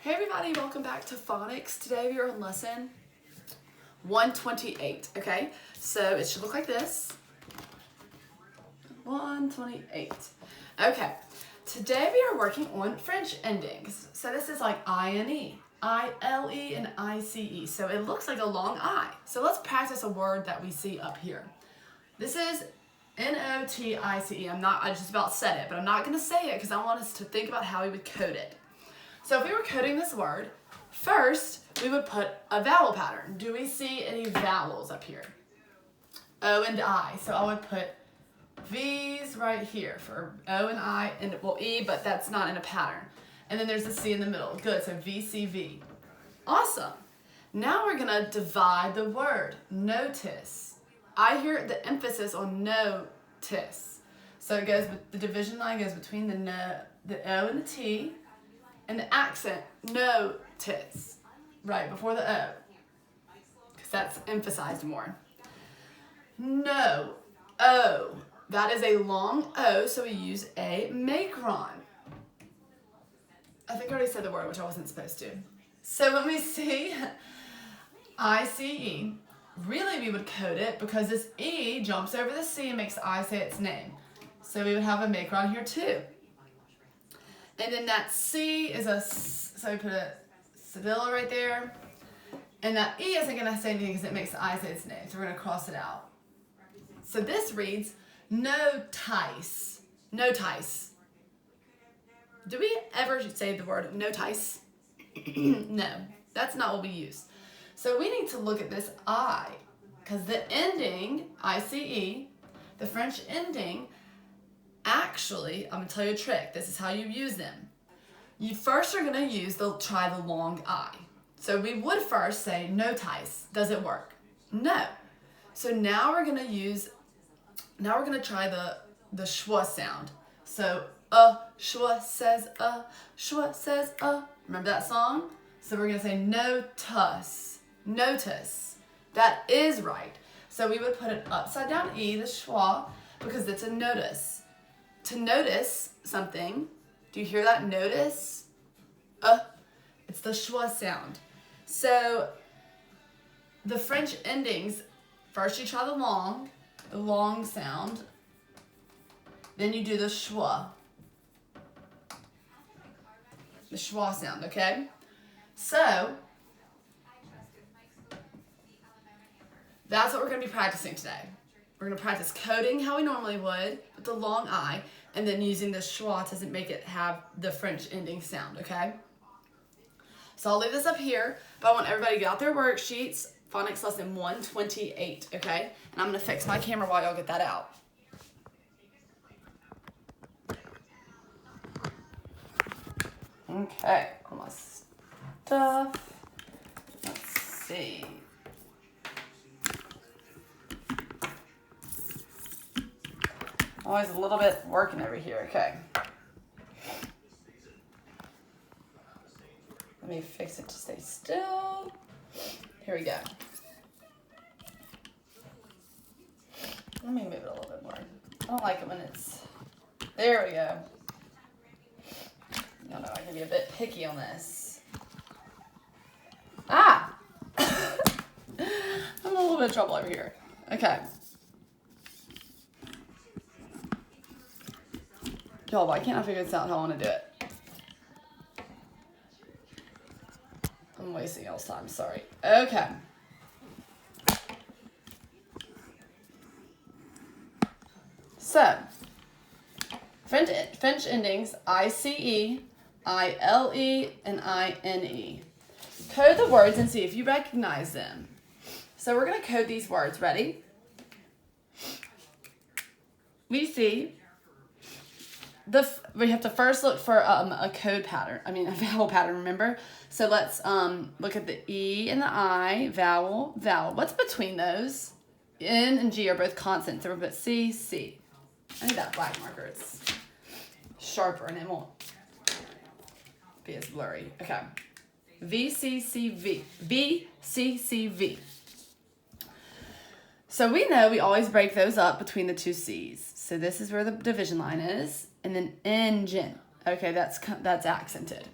Hey everybody, welcome back to Phonics. Today we are on lesson 128, okay? So it should look like this. 128. Okay, today we are working on French endings. So this is like I-N-E, I-L-E, and I-C-E. So it looks like a long I. So let's practice a word that we see up here. This is N-O-T-I-C-E. I just about said it, but I'm not gonna say it because I want us to think about how we would code it. So if we were coding this word, first we would put a vowel pattern. Do we see any vowels up here? O and I. So I would put V's right here for O and I, and well E, but that's not in a pattern. And then there's a C in the middle. Good, so V-C-V. Awesome. Now we're gonna divide the word, notice. I hear the emphasis on notice. So it goes, the division line goes between the O and the T, and the accent, notice, right before the O, because that's emphasized more. No, O, that is a long O, so we use a macron. I think I already said the word, which I wasn't supposed to. So when we see I-C-E, really we would code it because this E jumps over the C and makes I say its name. So we would have a macron here too. And then that C is so we put a Sibylla right there. And that E isn't going to say anything because it makes the I say its name. So we're going to cross it out. So this reads, notice. Notice. Do we ever say the word notice? No, that's not what we use. So we need to look at this I. Because the ending, I-C-E, the French ending, actually, I'm going to tell you a trick. This is how you use them. You first are going to try the long I. So we would first say notice. Does it work? No. So now we're going to try the schwa sound. So schwa says schwa says Remember that song? So we're going to say notice. Notice. That is right. So we would put an upside down E, the schwa, because it's a notice. To notice something, do you hear that? Notice? It's the schwa sound. So the French endings, first you try the long sound, then you do the schwa sound, okay? So that's what we're going to be practicing today. We're going to practice coding how we normally would with the long I, and then using the schwa to make it have the French ending sound, okay? So I'll leave this up here, but I want everybody to get out their worksheets, Phonics lesson 128, okay? And I'm going to fix my camera while y'all get that out. Okay, all my stuff. Let's see. Always a little bit working over here, okay. Let me fix it to stay still. Here we go. Let me move it a little bit more. I don't like it when it's, there we go. I don't know, I can be a bit picky on this. I'm in a little bit of trouble over here. Okay. Y'all, why can't I figure this out how I want to do it? I'm wasting y'all's time, sorry. Okay. So, French endings, I-C-E, I-L-E, and I-N-E. Code the words and see if you recognize them. So we're going to code these words. Ready? We see... we have to first look for a code pattern. A vowel pattern, remember? So let's look at the E and the I, vowel, vowel. What's between those? N and G are both consonants. So we're going to put C, C. I need that black marker. It's sharper and it won't be as blurry. Okay. V, C, C, V. B, C, C, V. So we know we always break those up between the two C's. So this is where the division line is. And then engine. Okay, that's accented.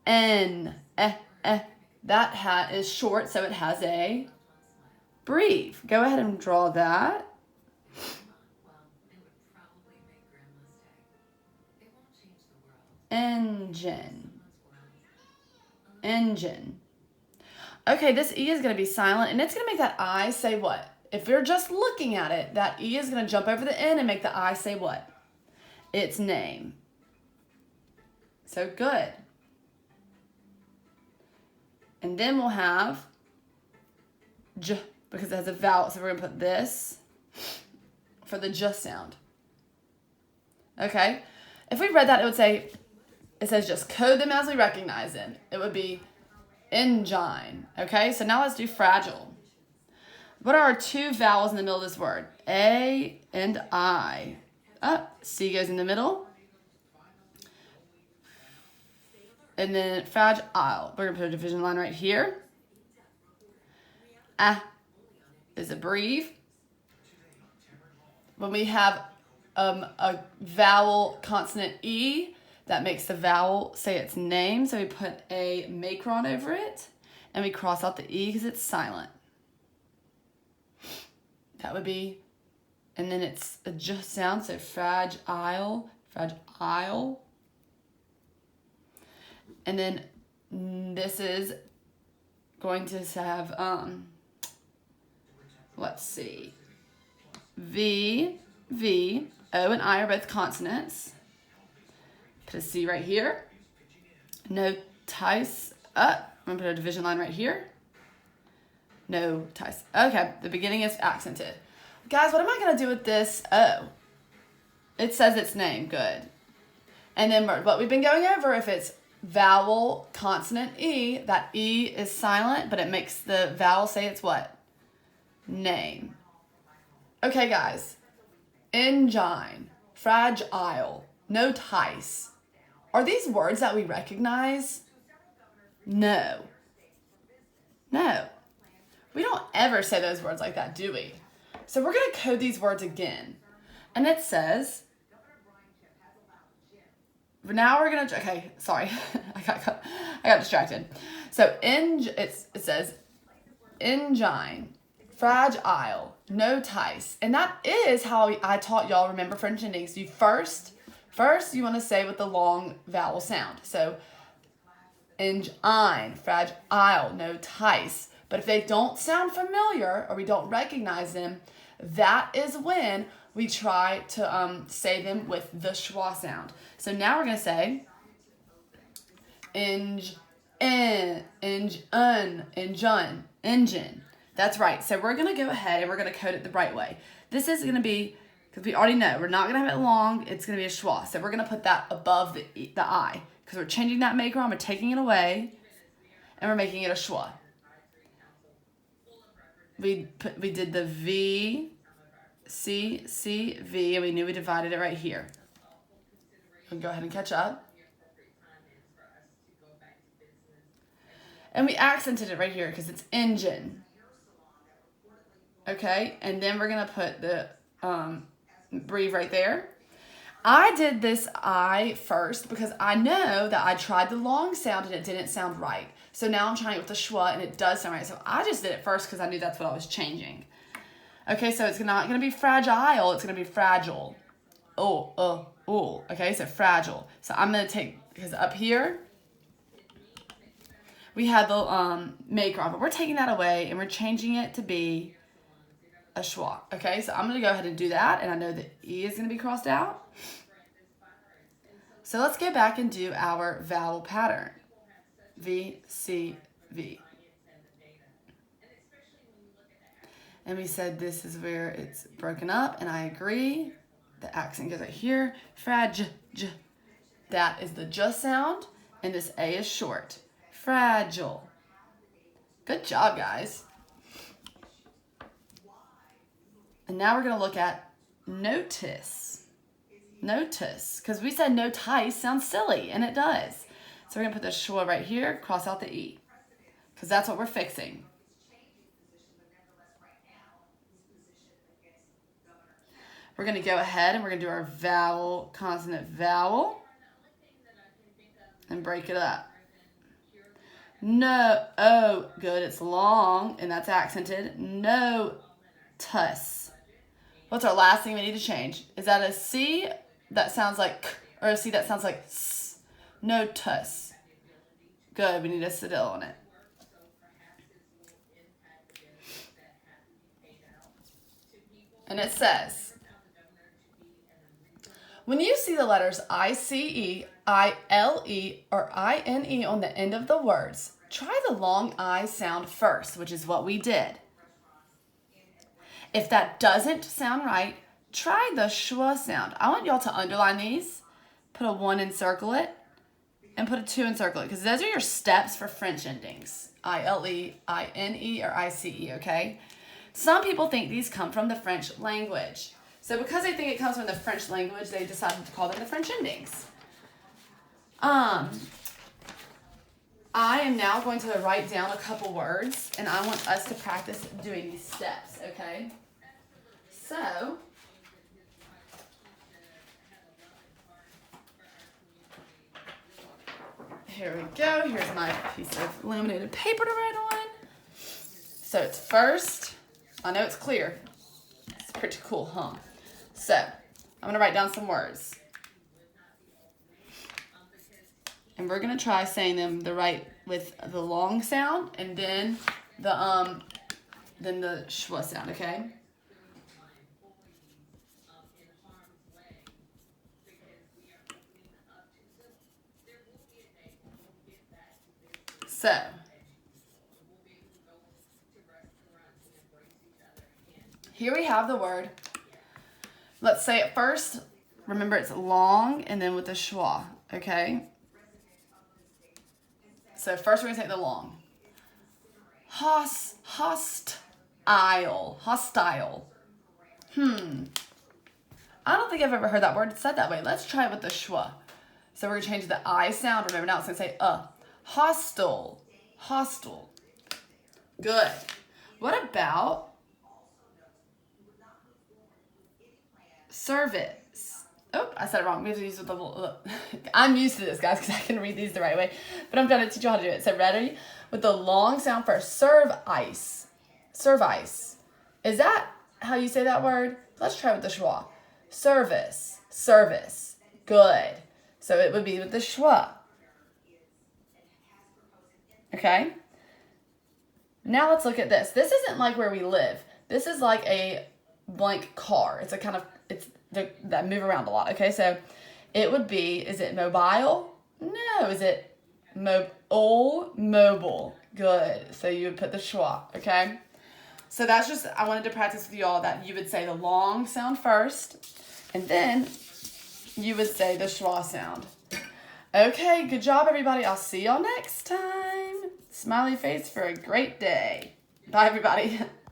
N, that hat is short, so it has a breathe. Go ahead and draw that. Engine. Engine. Okay, this E is going to be silent, and it's going to make that I say what? If you're just looking at it, that E is going to jump over the N and make the I say what? Its name. So good. And then we'll have J, because it has a vowel, so we're going to put this for the J sound. Okay? If we read that, it would say, it says just code them as we recognize them. It would be engine. Okay? So now let's do fragile. What are our two vowels in the middle of this word? A and I. C goes in the middle. And then fragile. We're going to put a division line right here. Is a breathe. When we have a vowel consonant E, that makes the vowel say its name. So we put a macron over it. And we cross out the E because it's silent. That would be, and then it's a J sound, so fragile, fragile. And then this is going to have, let's see, V, O and I are both consonants. Put a C right here. No ties up. I'm gonna put a division line right here. No ties. Okay, the beginning is accented. Guys, what am I gonna do with this O? It says its name, good. And then what we've been going over, if it's vowel, consonant E, that E is silent, but it makes the vowel say it's what? Name. Okay, guys. Engine, fragile, no ties. Are these words that we recognize? No. No. We don't ever say those words like that, do we? So we're going to code these words again. And it says, now we're going to, okay, sorry. I got distracted. So it says, engine, fragile, no ties. And that is how I taught y'all, remember French endings. You first you want to say with the long vowel sound. So engine, fragile, no ties. But if they don't sound familiar or we don't recognize them, that is when we try to say them with the schwa sound. So now we're going to say engine. That's right. So we're going to go ahead and we're going to code it the right way. This is going to be, because we already know, we're not going to have it long. It's going to be a schwa. So we're going to put that above the I. Because we're changing that macron, we're taking it away, and we're making it a schwa. We did the V, C, C, V, and we knew we divided it right here. We'll go ahead and catch up. And we accented it right here because it's engine. Okay, and then we're going to put the breathe right there. I did this I first because I know that I tried the long sound and it didn't sound right. So now I'm trying it with the schwa and it does sound right. So I just did it first because I knew that's what I was changing. Okay, so it's not going to be fragile. It's going to be fragile. Oh. Okay, so fragile. So I'm going to take, because up here, we had the macron, but we're taking that away and we're changing it to be a schwa. Okay, so I'm going to go ahead and do that, and I know that E is going to be crossed out. So let's go back and do our vowel pattern. V, C, V. And we said this is where it's broken up, and I agree. The accent goes right here. Frag, j. That is the j sound, and this A is short. Fragile. Good job, guys. And now we're going to look at notice. Notice, because we said no ties sounds silly, and it does. So we're going to put the schwa right here, cross out the E, because that's what we're fixing. We're going to go ahead and we're going to do our vowel, consonant, vowel, and break it up. No, oh, good, it's long, and that's accented. No, tuss. What's our last thing we need to change? Is that a C that sounds like K, or a C that sounds like S? No, tuss. Good, we need a cedille on it. And it says, when you see the letters I-C-E, I-L-E, or I-N-E on the end of the words, try the long I sound first, which is what we did. If that doesn't sound right, try the schwa sound. I want y'all to underline these, put a 1 and circle it, and put a 2 and circle it, because those are your steps for French endings. I-L-E, I-N-E, or I-C-E, okay? Some people think these come from the French language. So because they think it comes from the French language, they decided to call them the French endings. I am now going to write down a couple words, and I want us to practice doing these steps, okay? So, here we go. Here's my piece of laminated paper to write on. So it's first. I know it's clear. It's pretty cool, huh? So, I'm going to write down some words. And we're going to try saying them with the long sound and then the schwa sound, okay? So, here we have the word. Let's say it first. Remember, it's long and then with the schwa, okay? So first we're going to take the long. Hostile. Hostile. I don't think I've ever heard that word said that way. Let's try it with the schwa. So we're going to change the I sound. Remember, now it's going to say hostile. Hostile. Good. What about service? Oh, I said it wrong. We have to use with the I'm used to this, guys, because I can read these the right way. But I'm trying to teach you how to do it. So ready? With the long sound first. Serve ice. Serve ice. Is that how you say that word? Let's try with the schwa. Service. Service. Good. So it would be with the schwa. Okay? Now let's look at this. This isn't like where we live. This is like a blank car. It's a kind of, that move around a lot. Okay, so it would be, is it mobile? No. Is it mobile? Good. So you would put the schwa, okay? So that's just, I wanted to practice with y'all that you would say the long sound first, and then you would say the schwa sound. Okay, good job, everybody. I'll see y'all next time. Smiley face for a great day. Bye, everybody.